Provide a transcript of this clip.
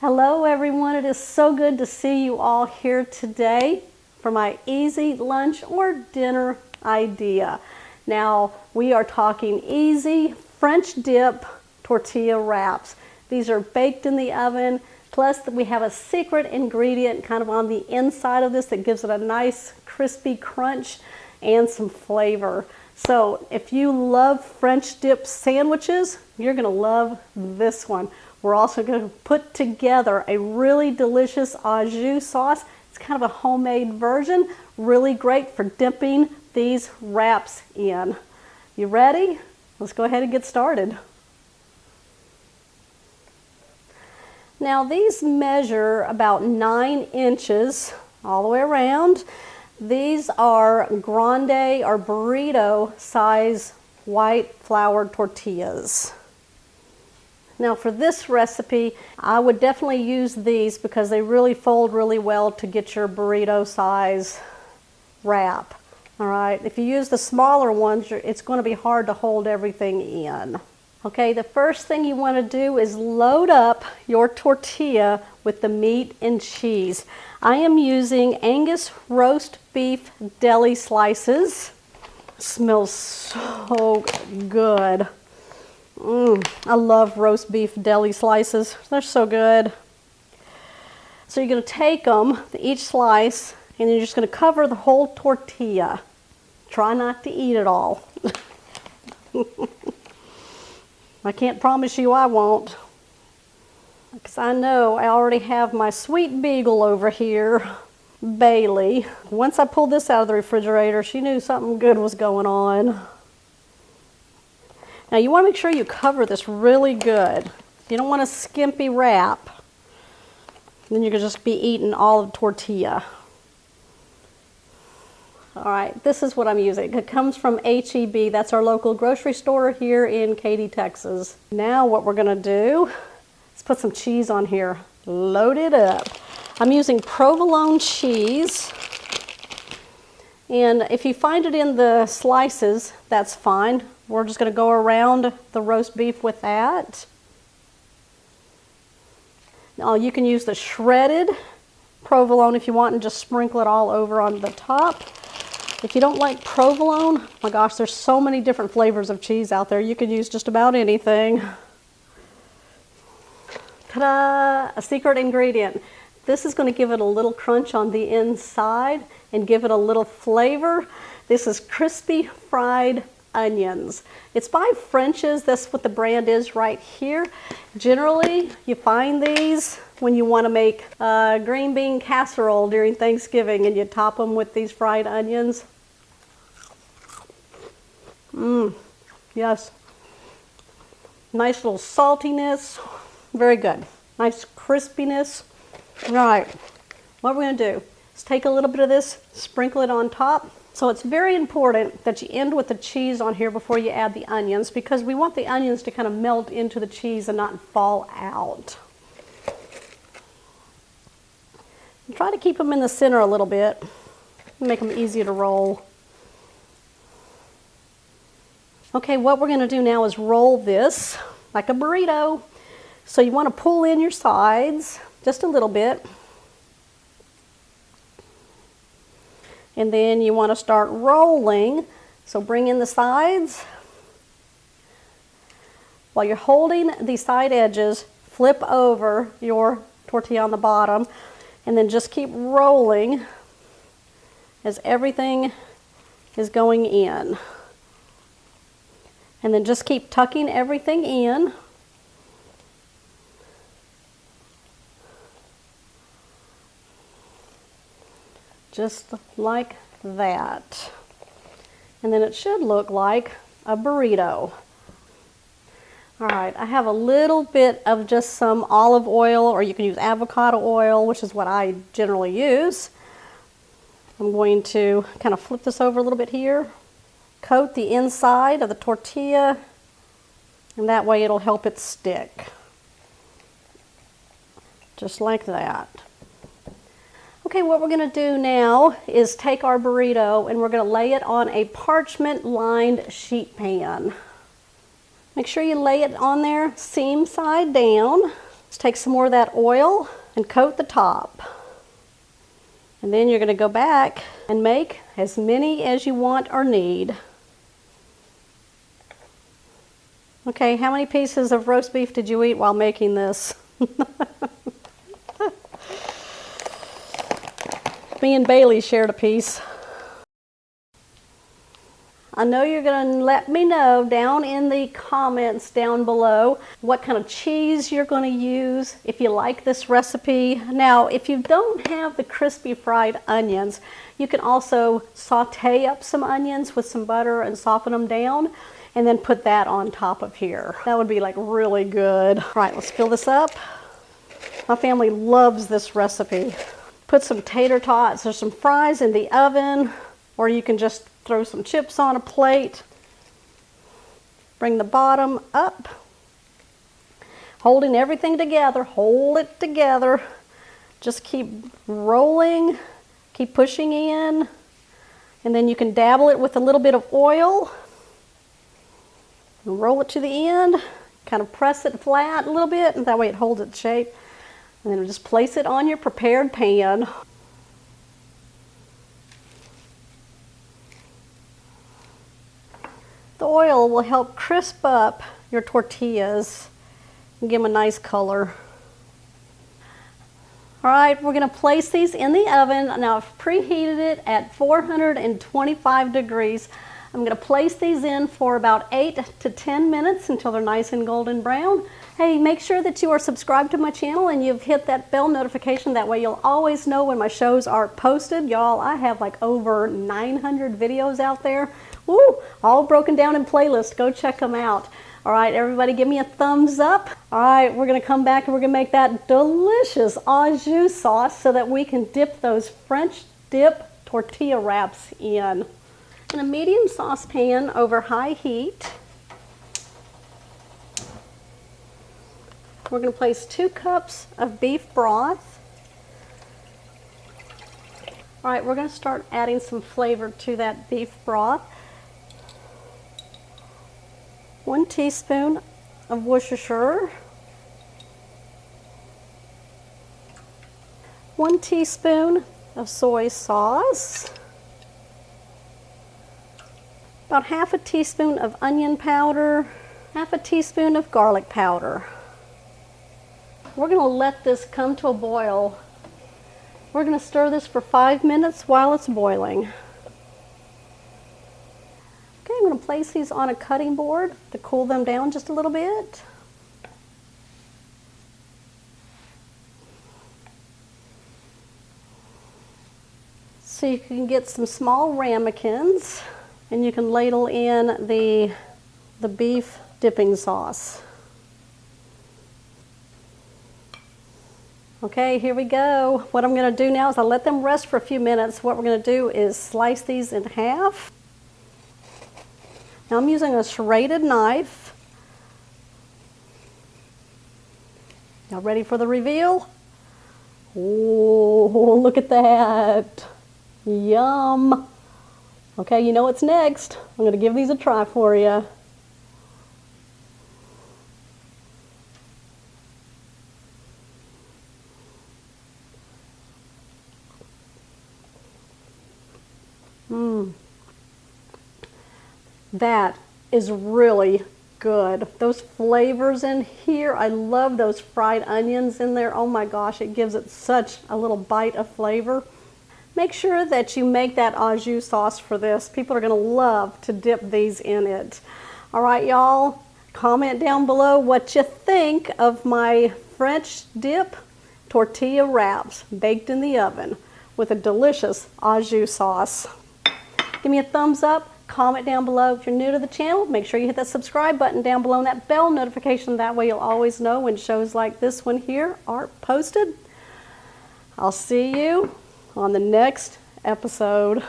Hello everyone, it is so good to see you all here today for my easy lunch or dinner idea. Now we are talking easy French dip tortilla wraps. These are baked in the oven, plus we have a secret ingredient kind of on the inside of this that gives it a nice crispy crunch and some flavor. So if you love French dip sandwiches, you're going to love this one. We're also going to put together a really delicious au jus sauce. It's kind of a homemade version, really great for dipping these wraps in. You ready? Let's go ahead and get started. Now these measure about 9 inches all the way around. These are grande or burrito size white flour tortillas. Now for this recipe, I would definitely use these because they really fold really well to get your burrito size wrap. All right, if you use the smaller ones, it's going to be hard to hold everything in. Okay, the first thing you want to do is load up your tortilla with the meat and cheese. I am using Angus roast beef deli slices. Smells so good. I love roast beef deli slices. They're so good. So you're going to take them, each slice, and you're just going to cover the whole tortilla. Try not to eat it all. I can't promise you I won't, because I know I already have my sweet beagle over here, Bailey. Once I pulled this out of the refrigerator, she knew something good was going on. Now you want to make sure you cover this really good. You don't want a skimpy wrap. Then you're going to just be eating all of the tortilla. All right, this is what I'm using. It comes from H-E-B. That's our local grocery store here in Katy, Texas. Now what we're going to do is put some cheese on here. Load it up. I'm using provolone cheese. And if you find it in the slices, that's fine. We're just going to go around the roast beef with that. Now you can use the shredded provolone if you want and just sprinkle it all over on the top. If you don't like provolone, oh my gosh, there's so many different flavors of cheese out there. You could use just about anything. Ta-da! A secret ingredient. This is going to give it a little crunch on the inside and give it a little flavor. This is crispy fried onions. It's by French's. That's what the brand is right here. Generally, you find these when you want to make a green bean casserole during Thanksgiving and you top them with these fried onions. Yes. Nice little saltiness. Very good. Nice crispiness. All right. What we're going to do is take a little bit of this, sprinkle it on top. So it's very important that you end with the cheese on here before you add the onions, because we want the onions to kind of melt into the cheese and not fall out. And try to keep them in the center a little bit, make them easy to roll. Okay, what we're going to do now is roll this like a burrito. So you want to pull in your sides just a little bit. And then you want to start rolling. So bring in the sides. While you're holding the side edges, flip over your tortilla on the bottom and then just keep rolling as everything is going in. And then just keep tucking everything in. Just like that. And then it should look like a burrito. All right, I have a little bit of just some olive oil, or you can use avocado oil, which is what I generally use. I'm going to kind of flip this over a little bit here, coat the inside of the tortilla, and that way it'll help it stick. Just like that. Okay, what we're going to do now is take our burrito and we're going to lay it on a parchment lined sheet pan. Make sure you lay it on there seam side down. Let's take some more of that oil and coat the top. And then you're going to go back and make as many as you want or need. Okay, how many pieces of roast beef did you eat while making this? Me and Bailey shared a piece. I know you're going to let me know down in the comments down below what kind of cheese you're going to use, if you like this recipe. Now, if you don't have the crispy fried onions, you can also saute up some onions with some butter and soften them down, and then put that on top of here. That would be like really good. All right, let's fill this up. My family loves this recipe. Put some tater tots or some fries in the oven, or you can just throw some chips on a plate. Bring the bottom up. Holding everything together, hold it together. Just keep rolling, keep pushing in. And then you can dabble it with a little bit of oil. And roll it to the end. Kind of press it flat a little bit, and that way it holds its shape. And then just place it on your prepared pan. The oil will help crisp up your tortillas and give them a nice color. All right, we're going to place these in the oven. Now I've preheated it at 425 degrees. I'm going to place these in for about 8 to 10 minutes until they're nice and golden brown. Hey, make sure that you are subscribed to my channel and you've hit that bell notification. That way you'll always know when my shows are posted. Y'all, I have like over 900 videos out there. Woo, all broken down in playlists. Go check them out. All right, everybody give me a thumbs up. All right, we're going to come back and we're going to make that delicious au jus sauce so that we can dip those French dip tortilla wraps in. In a medium saucepan over high heat, we're going to place 2 cups of beef broth. All right, we're going to start adding some flavor to that beef broth. 1 teaspoon of Worcestershire, 1 teaspoon of soy sauce, about half a teaspoon of onion powder, half a teaspoon of garlic powder. We're going to let this come to a boil. We're going to stir this for 5 minutes while it's boiling. Okay, I'm going to place these on a cutting board to cool them down just a little bit. So you can get some small ramekins and you can ladle in the beef dipping sauce. Okay, here we go. What I'm going to do now is I'll let them rest for a few minutes. What we're going to do is slice these in half. Now I'm using a serrated knife. Y'all ready for the reveal? Oh, look at that. Yum. Okay, you know what's next. I'm going to give these a try for you. That is really good. Those flavors in here, I love those fried onions in there. Oh my gosh, it gives it such a little bite of flavor. Make sure that you make that au jus sauce for this. People are going to love to dip these in it. All right, y'all, comment down below what you think of my French dip tortilla wraps baked in the oven with a delicious au jus sauce. Give me a thumbs up. Comment down below if you're new to the channel. Make sure you hit that subscribe button down below and that bell notification. That way you'll always know when shows like this one here are posted. I'll see you on the next episode.